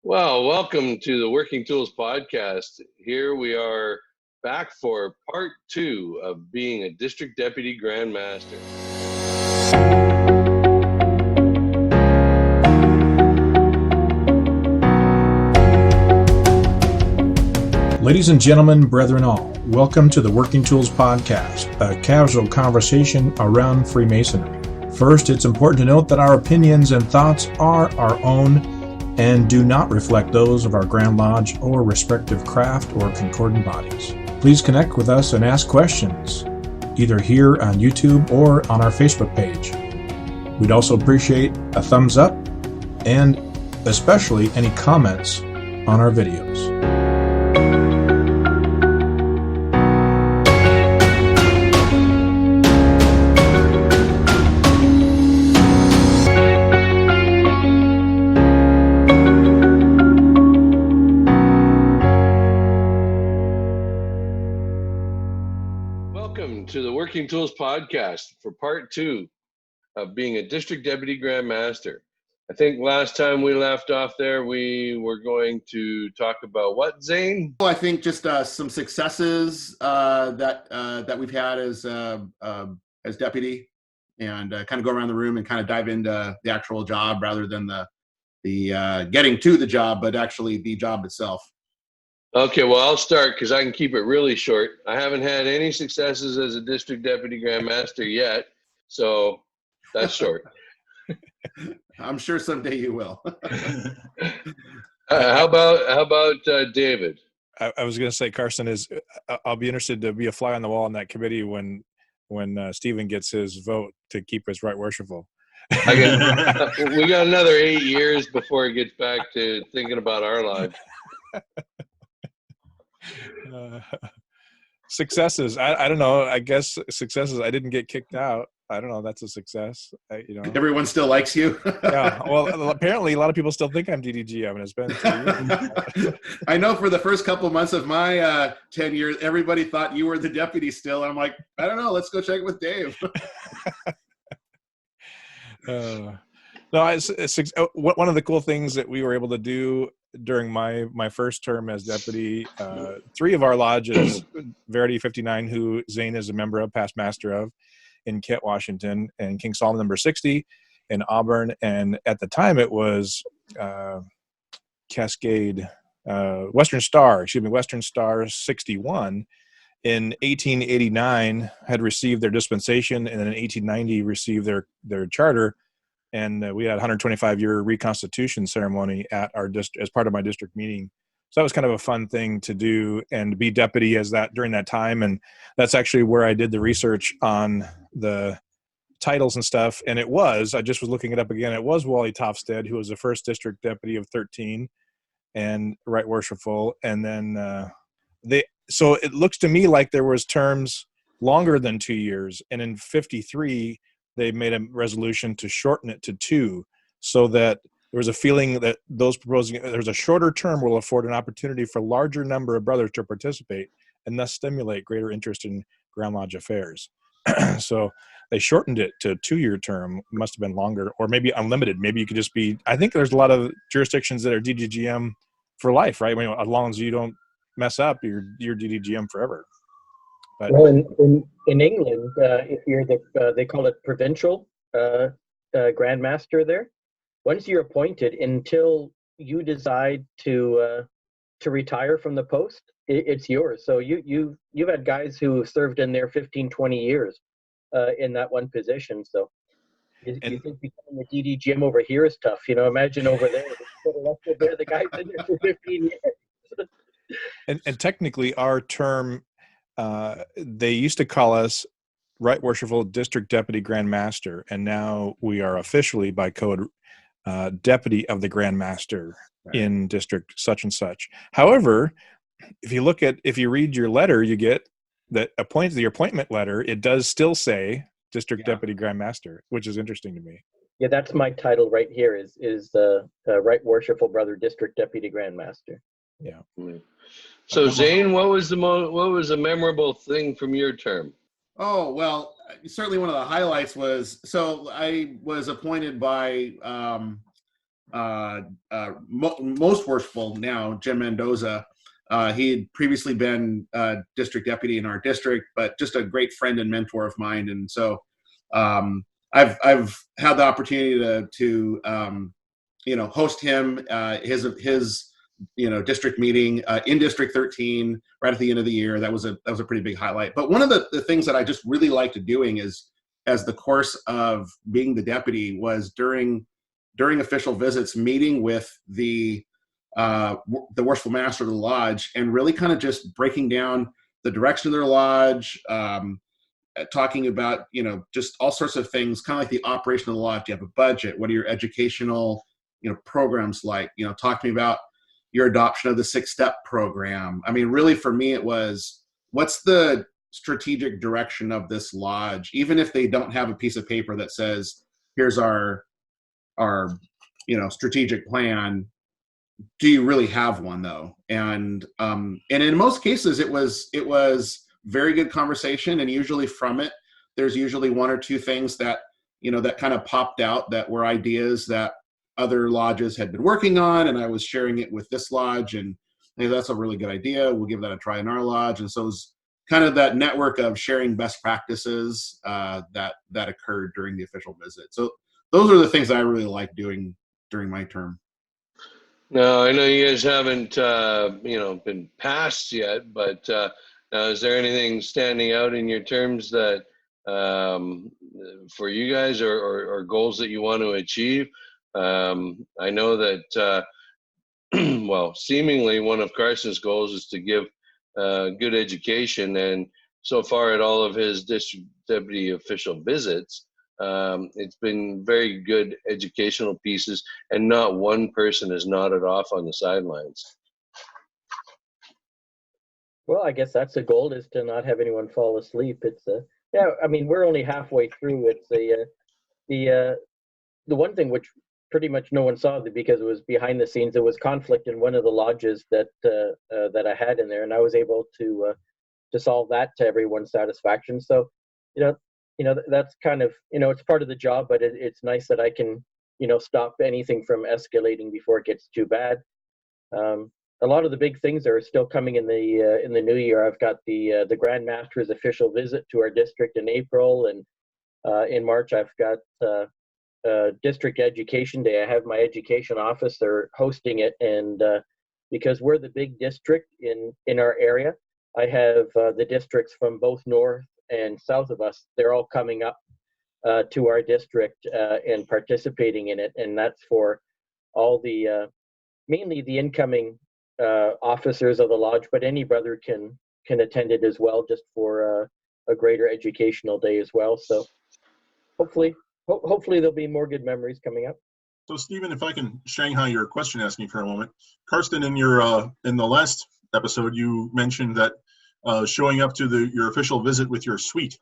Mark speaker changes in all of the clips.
Speaker 1: Well, welcome to the Working Tools podcast. Here we are back for part 2 of being a district deputy grand master.
Speaker 2: Ladies and gentlemen, brethren all, welcome to the Working Tools podcast, a casual conversation around Freemasonry. First, it's important to note that our opinions and thoughts are our own and do not reflect those of our Grand Lodge or respective craft or concordant bodies. Please connect with us and ask questions, either here on YouTube or on our Facebook page. We'd also appreciate a thumbs up and especially any comments on our videos.
Speaker 1: To the Working Tools podcast for part 2 of being a district deputy grand master. I think last time we left off there, we were going to talk about what, Zane?
Speaker 3: I think just some successes that we've had as deputy, and kind of go around the room and kind of dive into the actual job rather than the getting to the job, but actually the job itself.
Speaker 1: Okay, well, I'll start because I can keep it really short. I haven't had any successes as a district deputy grand master yet, so that's short.
Speaker 3: I'm sure someday you will.
Speaker 1: How about David?
Speaker 4: I was going to say, Carsten, I'll be interested to be a fly on the wall on that committee when Stephen gets his vote to keep us right worshipful.
Speaker 1: We got another 8 years before it gets back to thinking about our lives.
Speaker 4: Successes. I don't know. I guess successes. I didn't get kicked out. I don't know. That's a success.
Speaker 3: Everyone still likes you.
Speaker 4: Yeah. Well, apparently a lot of people still think I'm DDGM, and it's been 2 years.
Speaker 3: I know for the first couple months of my 10 years, everybody thought you were the deputy still. I'm like, I don't know. Let's go check with Dave.
Speaker 4: No, one of the cool things that we were able to do during my first term as deputy, 3 of our lodges, Verity 59, who Zane is a member of, past master of, in Kent, Washington, and King Solomon number 60 in Auburn, and at the time it was Western Star 61 in 1889 had received their dispensation, and then in 1890 received their charter. And we had a 125-year reconstitution ceremony at our as part of my district meeting. So that was kind of a fun thing to do and be deputy during that time. And that's actually where I did the research on the titles and stuff. And I just was looking it up again. It was Wally Tofstead, who was the first district deputy of 13 and right worshipful. And then so it looks to me like there was terms longer than 2 years. And in 53, they made a resolution to shorten it to 2, so that there was a feeling that those proposing there's a shorter term will afford an opportunity for a larger number of brothers to participate and thus stimulate greater interest in Grand Lodge affairs. So they shortened it to a 2-year term. It must have been longer, or maybe unlimited. Maybe you could just be, I think there's a lot of jurisdictions that are DDGM for life, right? I mean, as long as you don't mess up, you're DDGM forever. But,
Speaker 5: well, in England, if you're they call it provincial Grand Master there. Once you're appointed, until you decide to retire from the post, it's yours. So you've had guys who served in there 15, 20 years in that one position. So you think becoming a DDGM over here is tough. Imagine over there. The guy's in there for 15 years.
Speaker 4: and technically, our term. They used to call us Right Worshipful District Deputy Grand Master, and now we are officially by code Deputy of the Grand Master in District such and such. However, if you read your letter, you get that the appointment letter. It does still say District Deputy Grand Master, which is interesting to me.
Speaker 5: Yeah, that's my title right here. Is Right Worshipful Brother District Deputy Grand Master.
Speaker 4: Yeah.
Speaker 1: So Zane, what was a memorable thing from your term?
Speaker 3: Oh, well, certainly one of the highlights was, so I was appointed by most worshipful now, Jim Mendoza. He had previously been district deputy in our district, but just a great friend and mentor of mine. And so I've had the opportunity to host him his district meeting in District 13 right at the end of the year. That was a pretty big highlight. But one of the things that I just really liked doing is, as the course of being the deputy, was during official visits, meeting with the worshipful master of the lodge and really kind of just breaking down the direction of their lodge, talking about, just all sorts of things, kind of like the operation of the lodge. Do you have a budget? What are your educational, programs like? Talk to me about your adoption of the 6-step program. I mean, really for me, it was, what's the strategic direction of this lodge? Even if they don't have a piece of paper that says, here's our strategic plan, do you really have one though? And in most cases it was very good conversation, and usually from it there's usually one or two things that that kind of popped out that were ideas that other lodges had been working on, and I was sharing it with this lodge, and hey, that's a really good idea, we'll give that a try in our lodge. And so it was kind of that network of sharing best practices that occurred during the official visit. So those are the things I really like doing during my term.
Speaker 1: Now, I know you guys haven't, been passed yet, but now is there anything standing out in your terms that for you guys or goals that you want to achieve? I know that, well, seemingly one of Carsten's goals is to give good education, and so far at all of his district deputy official visits, it's been very good educational pieces, and not one person has nodded off on the sidelines.
Speaker 5: Well, I guess that's the goal, is to not have anyone fall asleep. It's I mean, we're only halfway through. It's the one thing which pretty much no one saw, because it was behind the scenes. There was conflict in one of the lodges that I had in there, and I was able to solve that to everyone's satisfaction. So, that's kind of, it's part of the job, but it's nice that I can, stop anything from escalating before it gets too bad. A lot of the big things are still coming in the new year. I've got the Grand Master's official visit to our district in April, and in March I've got District Education Day. I have my education officer hosting it, and because we're the big district in our area, I have the districts from both north and south of us. They're all coming up to our district and participating in it, and that's for all the mainly the incoming officers of the lodge, but any brother can attend it as well, just for a greater educational day as well. So hopefully there'll be more good memories coming up.
Speaker 2: So Stephen, if I can Shanghai your question asking for a moment. Karsten, in your in the last episode, you mentioned that showing up to your official visit with your suite.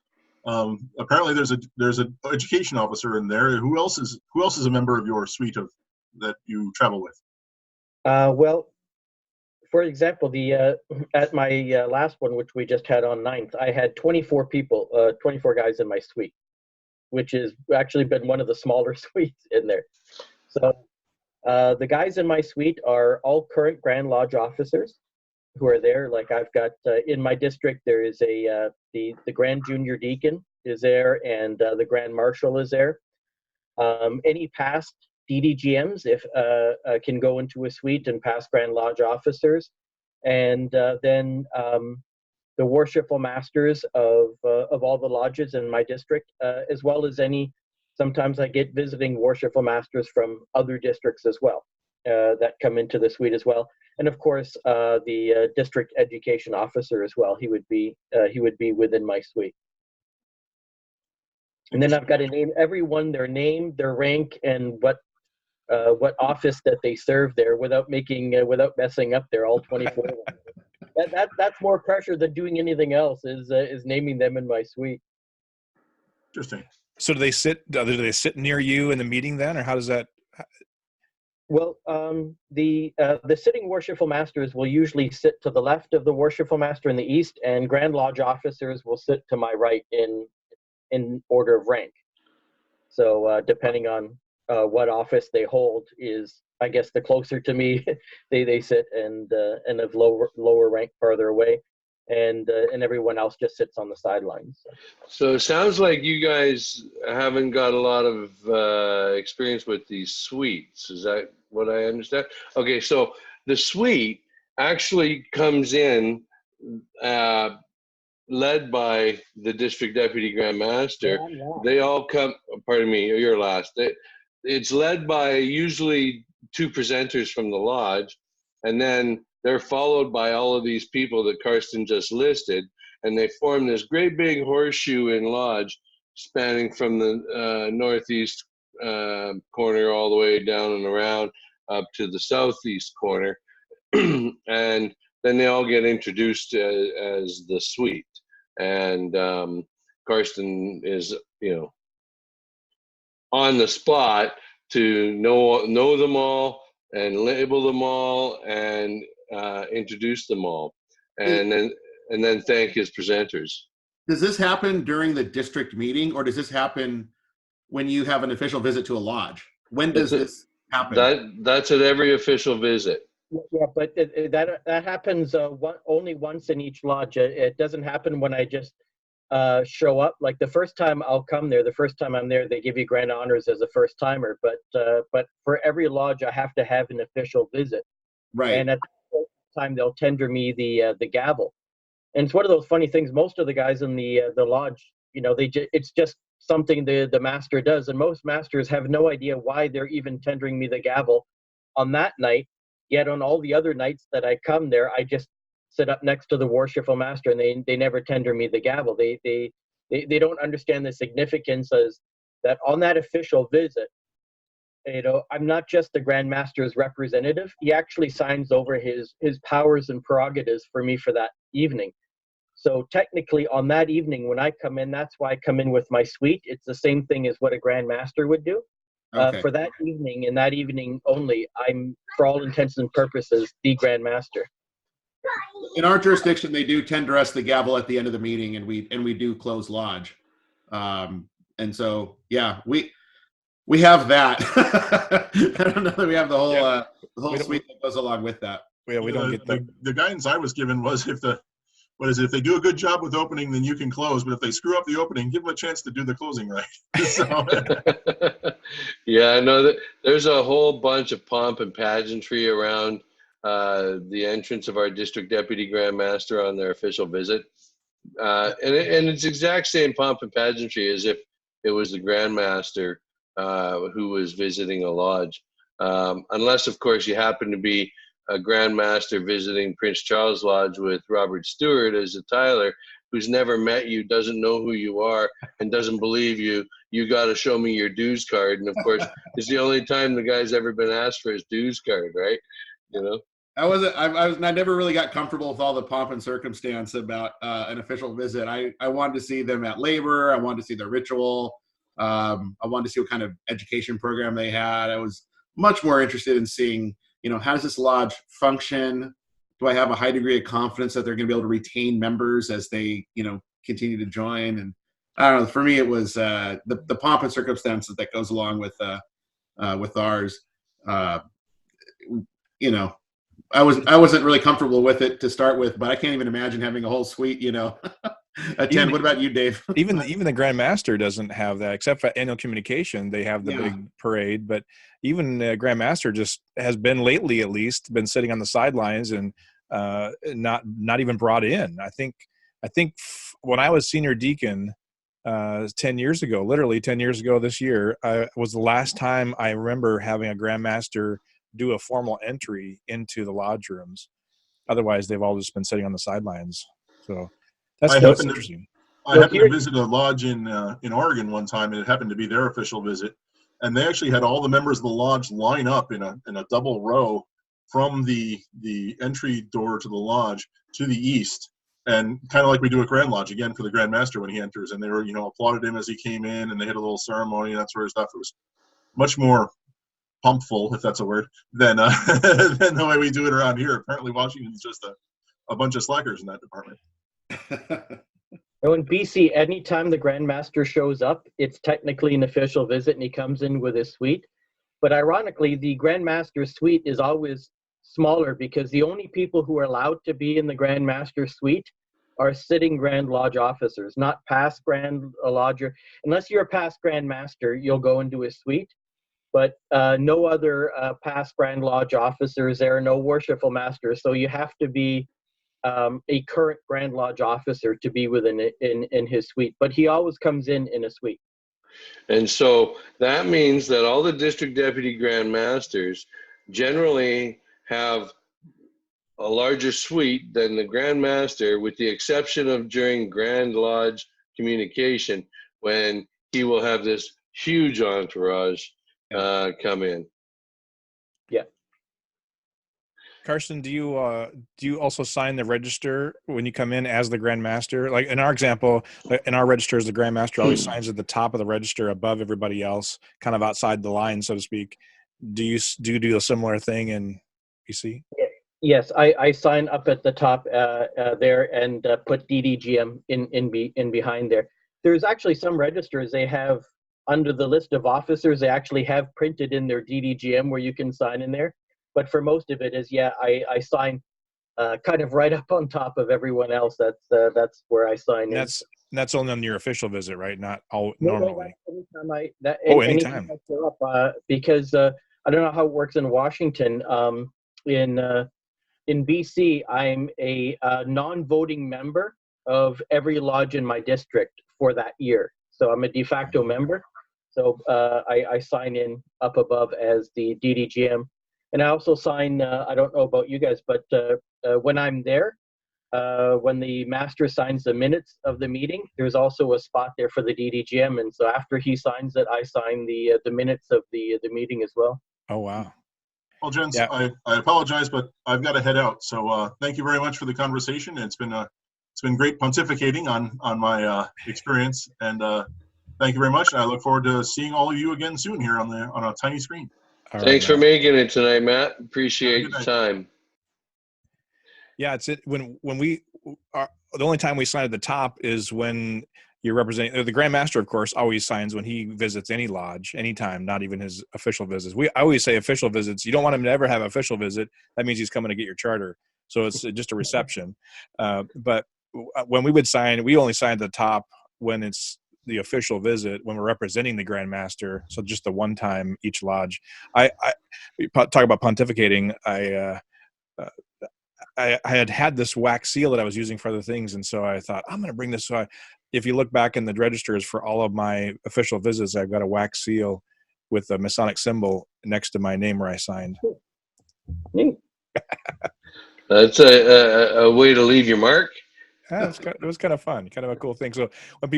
Speaker 2: Apparently there's an education officer in there. Who else is a member of your suite that you travel with?
Speaker 5: Well, for example, at my last one, which we just had on 9th, I had 24 people, 24 guys in my suite, which has actually been one of the smaller suites in there. So the guys in my suite are all current Grand Lodge officers who are there. Like I've got in my district, there is the Grand Junior Deacon is there, and the Grand Marshal is there. Any past DDGMs can go into a suite, and past Grand Lodge officers, and then the worshipful masters of all the lodges in my district, as well as sometimes I get visiting worshipful masters from other districts as well that come into the suite as well. And of course, the district education officer as well. He would be within my suite. And then I've got to name everyone, their name, their rank, and what office that they serve there, without messing up there, all 24 of them. That's more pressure than doing anything else, is naming them in my suite.
Speaker 2: Interesting.
Speaker 4: So do they sit near you in the meeting then, or how does that?
Speaker 5: Well, the sitting worshipful masters will usually sit to the left of the worshipful master in the east, and Grand Lodge officers will sit to my right in order of rank. So depending on what office they hold is, I guess, the closer to me they sit, and of lower rank farther away, and everyone else just sits on the sidelines.
Speaker 1: So it sounds like you guys haven't got a lot of experience with these suites. Is that what I understand? Okay, so the suite actually comes in led by the district deputy grand master.
Speaker 5: Yeah.
Speaker 1: They all come, pardon me, you're last. It's led by usually 2 presenters from the lodge, and then they're followed by all of these people that Carsten just listed, and they form this great big horseshoe in lodge spanning from the northeast corner all the way down and around up to the southeast corner. And then they all get introduced as the suite. And Carsten is, on the spot to know them all and label them all and introduce them all, and then thank his presenters.
Speaker 3: Does this happen during the district meeting, or does this happen when you have an official visit to a lodge? When does this happen?
Speaker 1: That's at every official visit.
Speaker 5: Yeah, but that happens only once in each lodge. It doesn't happen when I just show up. Like the first time I'll come there, the first time I'm there, they give you grand honors as a first timer. But for every lodge, I have to have an official visit.
Speaker 3: Right.
Speaker 5: And at the time, they'll tender me the gavel. And it's one of those funny things. Most of the guys in the lodge, it's just something the master does, and most masters have no idea why they're even tendering me the gavel on that night. Yet on all the other nights that I come there, I just sit up next to the worshipful master, and they never tender me the gavel. They don't understand the significance as that on that official visit. I'm not just the Grand Master's representative. He actually signs over his powers and prerogatives for me for that evening. So technically, on that evening when I come in, that's why I come in with my suite. It's the same thing as what a Grand Master would do.
Speaker 3: Okay.
Speaker 5: For that evening and that evening only, I'm, for all intents and purposes, the Grand Master.
Speaker 3: In our jurisdiction, they do tender us the gavel at the end of the meeting, and we do close lodge. And so, yeah, we have that. I don't know that we have the whole suite that goes along with that.
Speaker 4: Yeah, we don't get
Speaker 6: the guidance I was given was if they do a good job with opening, then you can close. But if they screw up the opening, give them a chance to do the closing right.
Speaker 1: Yeah, I know that there's a whole bunch of pomp and pageantry around the entrance of our district deputy grand master on their official visit. And it's exact same pomp and pageantry as if it was the grand master who was visiting a lodge. Unless, of course, you happen to be a grand master visiting Prince Charles Lodge with Robert Stewart as a Tyler, who's never met you, doesn't know who you are, and doesn't believe you. You got to show me your dues card. And of course, it's the only time the guy's ever been asked for his dues card, right?
Speaker 3: I never really got comfortable with all the pomp and circumstance about an official visit. I wanted to see them at labor. I wanted to see their ritual. I wanted to see what kind of education program they had. I was much more interested in seeing, how does this lodge function? Do I have a high degree of confidence that they're going to be able to retain members as they, continue to join? And I don't know. For me, it was the pomp and circumstances that goes along with ours. I wasn't really comfortable with it to start with, but I can't even imagine having a whole suite, attend. What about you, Dave?
Speaker 4: Even the Grand Master doesn't have that, except for annual communication. They have the big parade, but even the Grand Master just has been lately, at least, been sitting on the sidelines and not even brought in. I think when I was senior deacon 10 years ago, literally 10 years ago this year, was the last time I remember having a Grand Master do a formal entry into the lodge rooms. Otherwise, they've all just been sitting on the sidelines. So that's interesting.
Speaker 6: I happened to visit a lodge in Oregon one time, and it happened to be their official visit. And they actually had all the members of the lodge line up in a double row from the entry door to the lodge to the east, and kind of like we do at Grand Lodge again for the Grand Master when he enters. And they were, applauded him as he came in, and they had a little ceremony and that sort of stuff. It was much more pumpful, if that's a word, than the way we do it around here. Apparently, Washington's just a bunch of slackers in that department.
Speaker 5: So in BC, anytime the Grand Master shows up, it's technically an official visit, and he comes in with his suite. But ironically, the Grandmaster suite is always smaller because the only people who are allowed to be in the Grandmaster suite are sitting Grand Lodge officers, not past Grand Lodger. Unless you're a past Grand Master, you'll go into a suite, but no other past Grand Lodge officers. There are no worshipful masters, so you have to be a current Grand Lodge officer to be within in his suite. But he always comes in a suite.
Speaker 1: And so that means that all the district deputy Grand Masters generally have a larger suite than the Grand Master, with the exception of during Grand Lodge communication, when he will have this huge entourage come in.
Speaker 5: Yeah.
Speaker 4: Carsten, do you also sign the register when you come in as the Grand Master? Like in our example, in our registers, the Grand Master always signs at the top of the register above everybody else, kind of outside the line, so to speak. Do you do a similar thing in BC?
Speaker 5: Yes, I sign up at the top there and put DDGM in behind there. There's actually some registers they have under the list of officers. They actually have printed in their DDGM where you can sign in there. But for most of it is, I sign kind of right up on top of everyone else. That's where I sign in.
Speaker 4: That's only on your official visit, right? Not all normally.
Speaker 5: Anytime I show up, because I don't know how it works in Washington. In BC, I'm a non-voting member of every lodge in my district for that year. So I'm a de facto member. So I sign in up above as the DDGM. And I also sign, I don't know about you guys, but when I'm there, when the master signs the minutes of the meeting, there's also a spot there for the DDGM. And so after he signs it, I sign the minutes of the meeting as well.
Speaker 4: Oh, wow.
Speaker 6: Well, gents, I apologize, but I've got to head out. So thank you very much for the conversation. It's been great pontificating on my experience, and thank you very much. I look forward to seeing all of you again soon here on a tiny screen.
Speaker 1: Thanks for making it tonight, Matt. Appreciate your time.
Speaker 4: Yeah, when we are, the only time we sign at the top is when you're representing the Grand Master. Of course, always signs when he visits any lodge, anytime, not even his official visits. I always say official visits. You don't want him to ever have an official visit. That means he's coming to get your charter. So it's just a reception. But when we would sign, we only sign at the top when it's the official visit, when we're representing the Grand Master. So just the one time each lodge. We talk about pontificating. I had this wax seal that I was using for other things, and so I thought I'm going to bring this. So if you look back in the registers for all of my official visits, I've got a wax seal with a Masonic symbol next to my name where I signed.
Speaker 1: That's a way to leave your mark.
Speaker 4: Yeah, it was kind of fun, kind of a cool thing. So when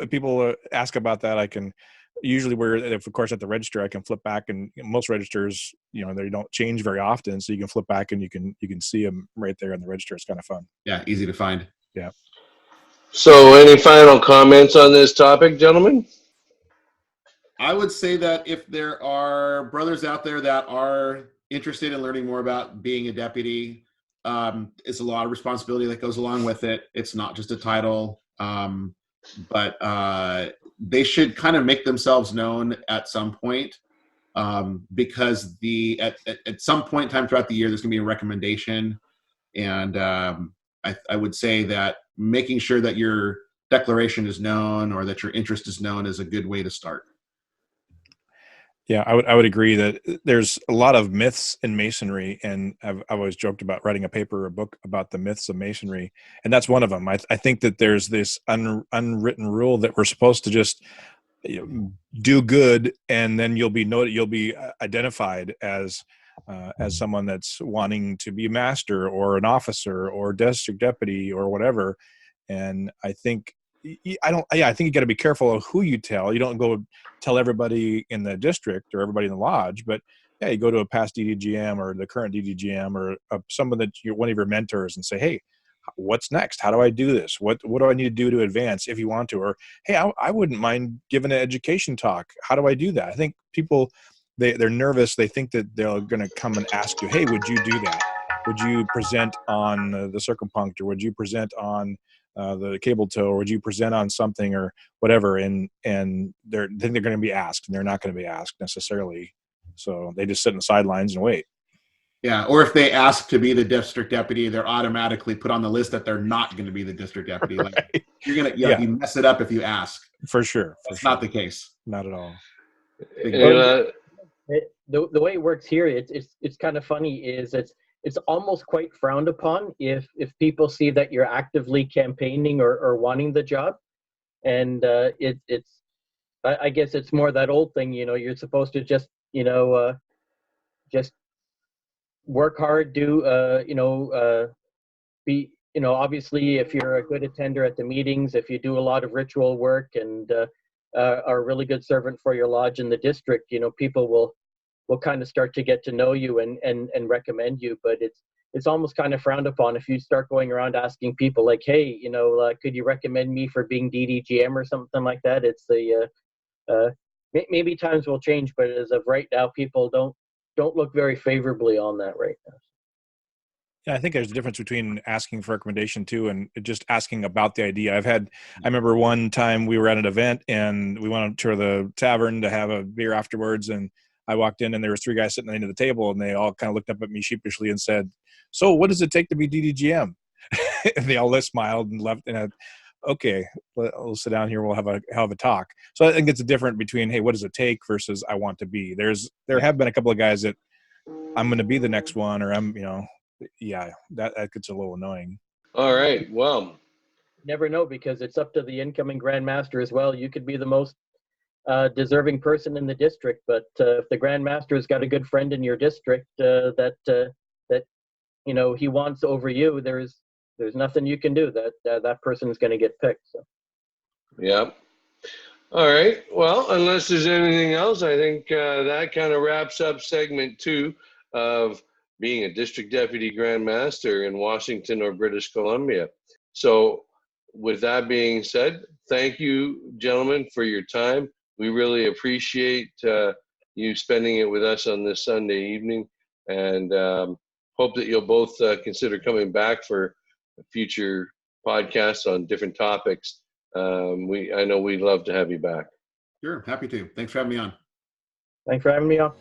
Speaker 4: people ask about that, I can usually of course at the register I can flip back, and most registers, they don't change very often, so you can flip back and you can see them right there in the register. It's kind of fun.
Speaker 3: Yeah, easy to find.
Speaker 4: Yeah.
Speaker 1: So any final comments on this topic, gentlemen?
Speaker 3: I would say that if there are brothers out there that are interested in learning more about being a deputy, it's a lot of responsibility that goes along with it. It's not just a title, but they should kind of make themselves known at some point, because at some point in time throughout the year, there's going to be a recommendation. And I would say that making sure that your declaration is known or that your interest is known is a good way to start.
Speaker 4: Yeah, I would agree that there's a lot of myths in Masonry, and I've always joked about writing a paper or a book about the myths of Masonry, and that's one of them. I think that there's this unwritten rule that we're supposed to just do good, and then you'll be identified as someone that's wanting to be a master or an officer or district deputy or whatever. And I think I think you got to be careful of who you tell. You don't go tell everybody in the district or everybody in the lodge, but yeah, you go to a past DDGM or the current DDGM or someone that you're one of your mentors and say, hey, what's next? How do I do this? What do I need to do to advance if you want to? Or, hey, I wouldn't mind giving an education talk. How do I do that? I think people, they're nervous. They think that they're going to come and ask you, hey, would you do that? Would you present on the circumpunct, or would you present on the cable tow, or would you present on something or whatever? And they think they're going to be asked, and they're not going to be asked necessarily. So they just sit in the sidelines and wait.
Speaker 3: Yeah, or if they ask to be the district deputy, they're automatically put on the list that they're not going to be the district deputy. Like
Speaker 4: Right.
Speaker 3: you mess it up if you ask.
Speaker 4: For sure.
Speaker 3: That's not the case.
Speaker 4: Not at all.
Speaker 1: And,
Speaker 5: The way it works here, it's kind of funny. Is it's almost quite frowned upon if people see that you're actively campaigning or wanting the job, and I guess it's more that old thing. You're supposed to just just work hard, do be obviously if you're a good attender at the meetings, if you do a lot of ritual work and are a really good servant for your lodge in the district, people will kind of start to get to know you and recommend you. But it's almost kind of frowned upon if you start going around asking people like, hey, could you recommend me for being DDGM or something like that. It's maybe times will change, but as of right now, people don't look very favorably on that right now.
Speaker 4: Yeah, I think there's a difference between asking for recommendation too and just asking about the idea. I remember one time we were at an event and we went to the tavern to have a beer afterwards, and I walked in and there was 3 guys sitting at the end of the table, and they all kind of looked up at me sheepishly and said, "So what does it take to be DDGM?" And they all smiled and left. And okay, we'll sit down here. We'll have a talk. So I think it's different between, hey, what does it take versus I want to be. There have been a couple of guys that I'm going to be the next one, or that gets a little annoying.
Speaker 1: all right. Well,
Speaker 5: Never know, because it's up to the incoming Grand Master as well. You could be the most deserving person in the district, but if the Grand Master's got a good friend in your district that he wants over you, there's nothing you can do. That person's going to get picked. So.
Speaker 1: yeah. All right. Well, unless there's anything else, I think that kind of wraps up segment 2 of being a district deputy Grand Master in Washington or British Columbia. So with that being said, thank you, gentlemen, for your time. We really appreciate you spending it with us on this Sunday evening, and hope that you'll both consider coming back for future podcasts on different topics. I know we'd love to have you back.
Speaker 3: Sure, happy to. Thanks for having me on.
Speaker 5: Thanks for having me on.